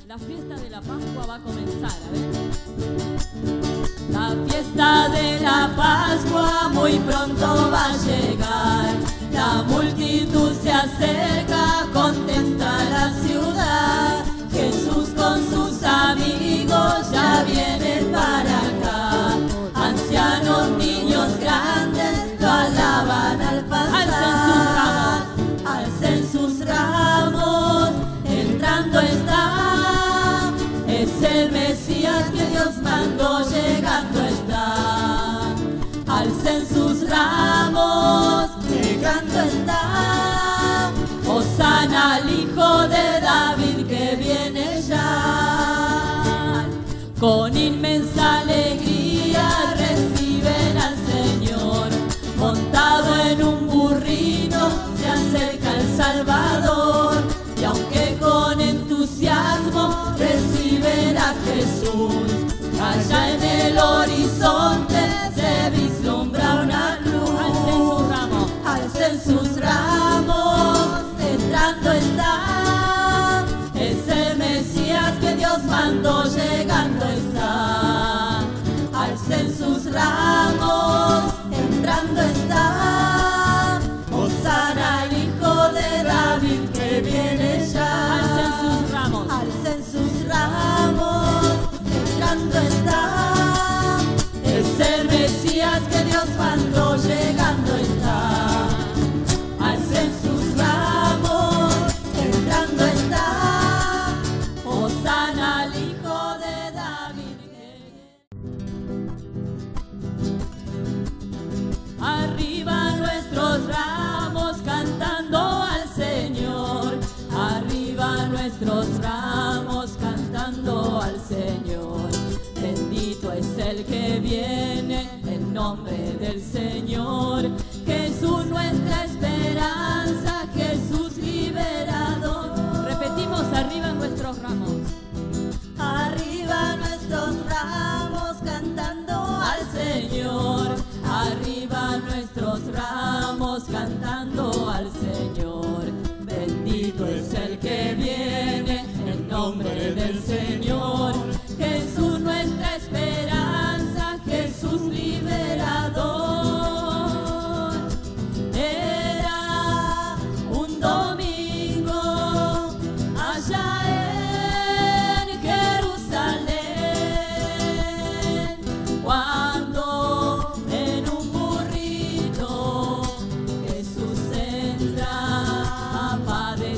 La fiesta de la Pascua va a comenzar, a ver. La fiesta de la Pascua muy pronto va a llegar. La multitud se acerca, contenta la ciudad. Jesús con sus amigos ya vienen para acá. Ancianos, niños, grandes lo alaban al pasar. Alcen sus ramos, entrando está. Es el Mesías que Dios mandó, llegando está. Alcen sus ramos, llegando está. Hosana al Hijo de David que viene ya. Con inmensa alegría reciben al Señor. Montado en un burrito se acerca el Salvador. Y aunque con entusiasmo reciben a Jesús, allá en el horizonte se vislumbra una luz. Alcen sus ramos, entrando está. Es el Mesías que Dios mandó, llegando está. Alcen sus ramos, entrando está. Hosana al Hijo de David que viene ya. Alcen sus ramos, entrando está. Es el Mesías que Dios mandó, llegando está. Alcen sus ramos, entrando está. Hosana al Hijo de David. Arriba nuestros ramos cantando al Señor. Arriba nuestros ramos cantando al Señor. Bendito es el que viene en nombre del Señor. Jesús nuestra esperanza, Jesús liberador. Repetimos, arriba nuestros ramos. Arriba nuestros ramos cantando al Señor. Arriba nuestros ramos cantando al Señor. Bendito es el que viene en nombre del Señor. Jesús nuestra esperanza, Jesús liberador. Era un domingo allá en Jerusalén, cuando en un burrito Jesús entra a padecer.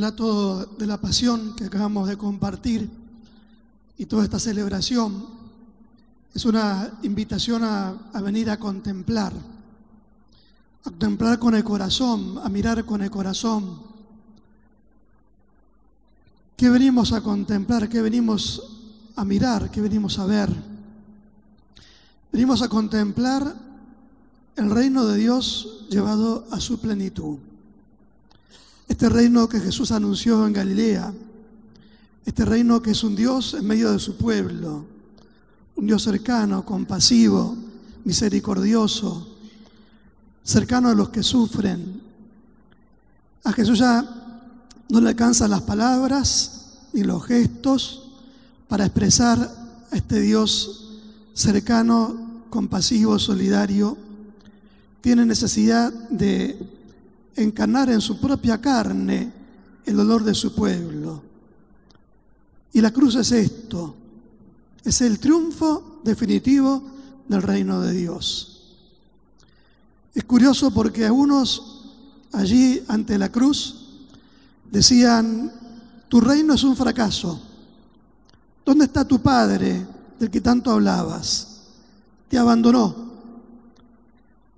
relato de la pasión que acabamos de compartir y toda esta celebración es una invitación a venir a contemplar con el corazón, a mirar con el corazón. ¿Qué venimos a contemplar? ¿Qué venimos a mirar? ¿Qué venimos a ver? Venimos a contemplar el reino de Dios llevado a su plenitud. Este reino que Jesús anunció en Galilea, este reino que es un Dios en medio de su pueblo, un Dios cercano, compasivo, misericordioso, cercano a los que sufren. A Jesús ya no le alcanzan las palabras ni los gestos para expresar a este Dios cercano, compasivo, solidario. Tiene necesidad de encarnar en su propia carne el dolor de su pueblo. Y la cruz es esto, es el triunfo definitivo del reino de Dios. Es curioso porque algunos allí ante la cruz decían: tu reino es un fracaso. ¿Dónde está tu Padre del que tanto hablabas? Te abandonó.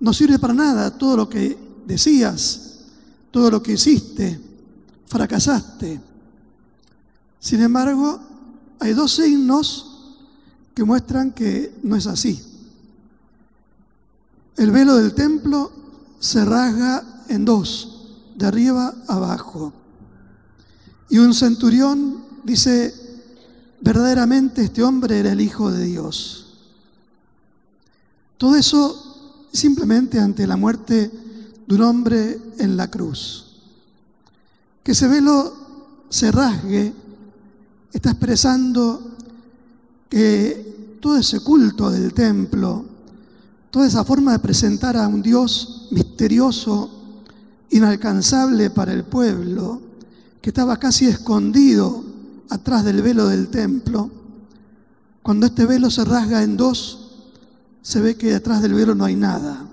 No sirve para nada todo lo que decías, todo lo que hiciste, fracasaste. Sin embargo, hay dos signos que muestran que no es así. El velo del templo se rasga en dos, de arriba a abajo. Y un centurión dice: verdaderamente este hombre era el Hijo de Dios. Todo eso simplemente ante la muerte de un hombre en la cruz. Que ese velo se rasgue está expresando que todo ese culto del templo, toda esa forma de presentar a un Dios misterioso, inalcanzable para el pueblo, que estaba casi escondido atrás del velo del templo, cuando este velo se rasga en dos, se ve que detrás del velo no hay nada.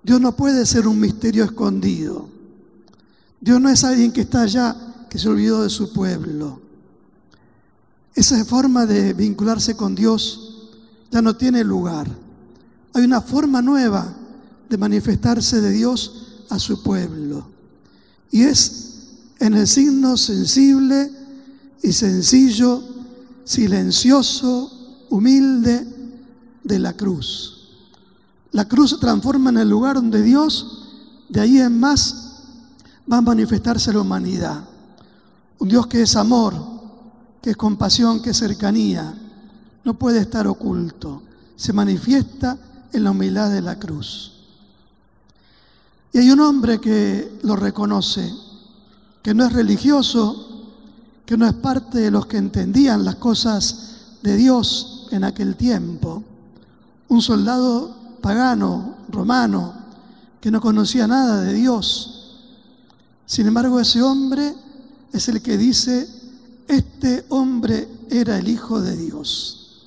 Dios no puede ser un misterio escondido. Dios no es alguien que está allá, que se olvidó de su pueblo. Esa forma de vincularse con Dios ya no tiene lugar. Hay una forma nueva de manifestarse de Dios a su pueblo. Y es en el signo sensible y sencillo, silencioso, humilde de la cruz. La cruz se transforma en el lugar donde Dios, de ahí en más, va a manifestarse la humanidad. Un Dios que es amor, que es compasión, que es cercanía. No puede estar oculto. Se manifiesta en la humildad de la cruz. Y hay un hombre que lo reconoce, que no es religioso, que no es parte de los que entendían las cosas de Dios en aquel tiempo. Un soldado pagano, romano, que no conocía nada de Dios. Sin embargo, ese hombre es el que dice: este hombre era el Hijo de Dios.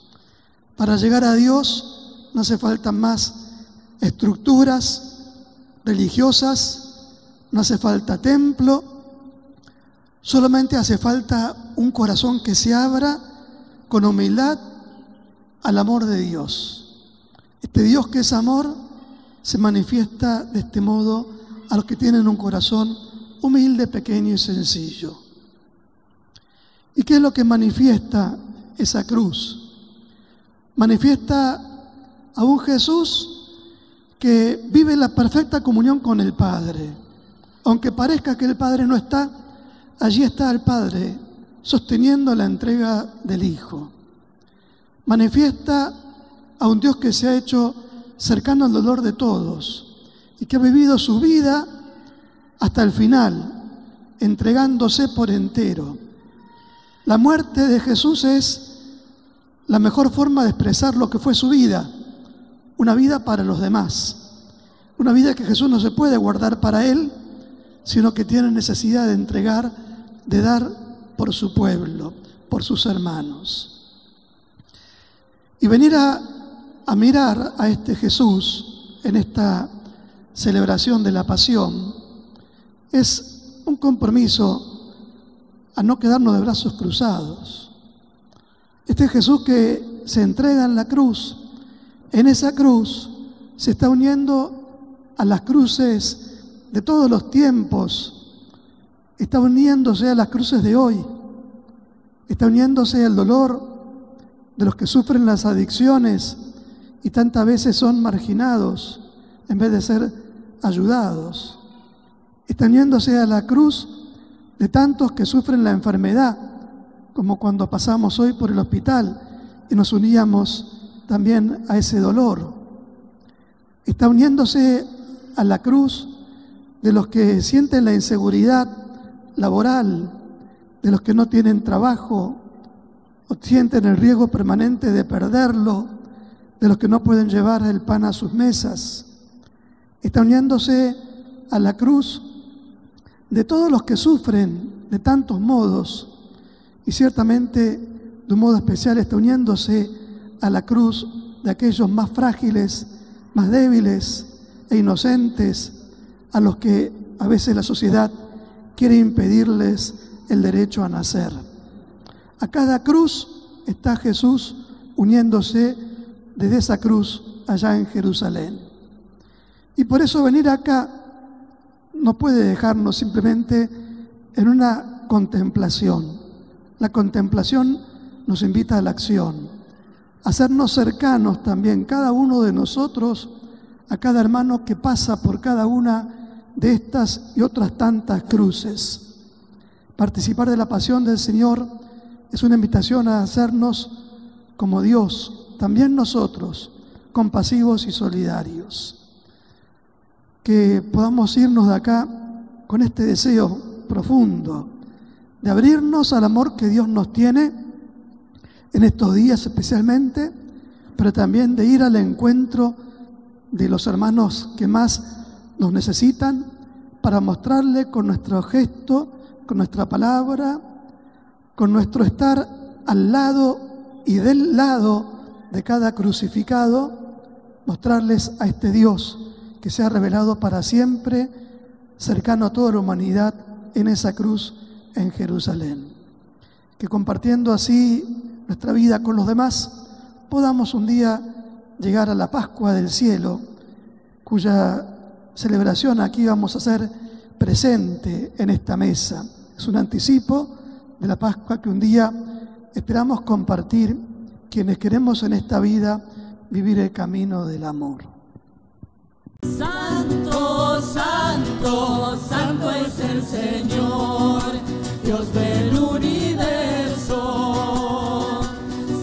Para llegar a Dios no hace falta más estructuras religiosas, no hace falta templo, solamente hace falta un corazón que se abra con humildad al amor de Dios. Este Dios que es amor se manifiesta de este modo a los que tienen un corazón humilde, pequeño y sencillo. ¿Y qué es lo que manifiesta esa cruz? Manifiesta a un Jesús que vive la perfecta comunión con el Padre. Aunque parezca que el Padre no está, allí está el Padre sosteniendo la entrega del Hijo. Manifiesta a un Dios que se ha hecho cercano al dolor de todos y que ha vivido su vida hasta el final, entregándose por entero. La muerte de Jesús es la mejor forma de expresar lo que fue su vida, una vida para los demás, una vida que Jesús no se puede guardar para Él, sino que tiene necesidad de entregar, de dar por su pueblo, por sus hermanos. Y venir a mirar a este Jesús en esta celebración de la pasión es un compromiso a no quedarnos de brazos cruzados. Este Jesús que se entrega en la cruz, en esa cruz se está uniendo a las cruces de todos los tiempos, está uniéndose a las cruces de hoy, está uniéndose al dolor de los que sufren las adicciones y tantas veces son marginados en vez de ser ayudados. Está uniéndose a la cruz de tantos que sufren la enfermedad, como cuando pasamos hoy por el hospital y nos uníamos también a ese dolor. Está uniéndose a la cruz de los que sienten la inseguridad laboral, de los que no tienen trabajo o sienten el riesgo permanente de perderlo, de los que no pueden llevar el pan a sus mesas. Está uniéndose a la cruz de todos los que sufren de tantos modos y ciertamente de un modo especial está uniéndose a la cruz de aquellos más frágiles, más débiles e inocentes, a los que a veces la sociedad quiere impedirles el derecho a nacer. A cada cruz está Jesús uniéndose desde esa cruz allá en Jerusalén. Y por eso venir acá no puede dejarnos simplemente en una contemplación. La contemplación nos invita a la acción, a hacernos cercanos también cada uno de nosotros a cada hermano que pasa por cada una de estas y otras tantas cruces. Participar de la pasión del Señor es una invitación a hacernos como Dios, también nosotros, compasivos y solidarios. Que podamos irnos de acá con este deseo profundo de abrirnos al amor que Dios nos tiene en estos días especialmente, pero también de ir al encuentro de los hermanos que más nos necesitan para mostrarle con nuestro gesto, con nuestra palabra, con nuestro estar al lado y del lado de cada crucificado, mostrarles a este Dios que se ha revelado para siempre, cercano a toda la humanidad en esa cruz en Jerusalén. Que compartiendo así nuestra vida con los demás, podamos un día llegar a la Pascua del cielo, cuya celebración aquí vamos a hacer presente en esta mesa. Es un anticipo de la Pascua que un día esperamos compartir quienes queremos en esta vida vivir el camino del amor. Santo, santo, santo es el Señor, Dios del universo.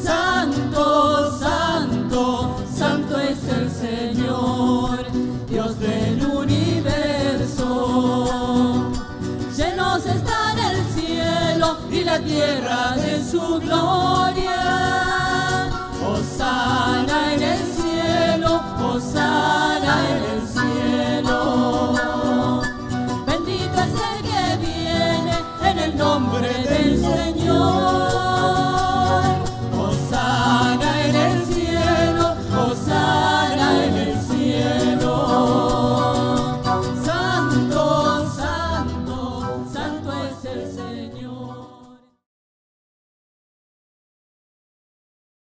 Santo, santo, santo es el Señor, Dios del universo. Llenos está el cielo y la tierra de su gloria.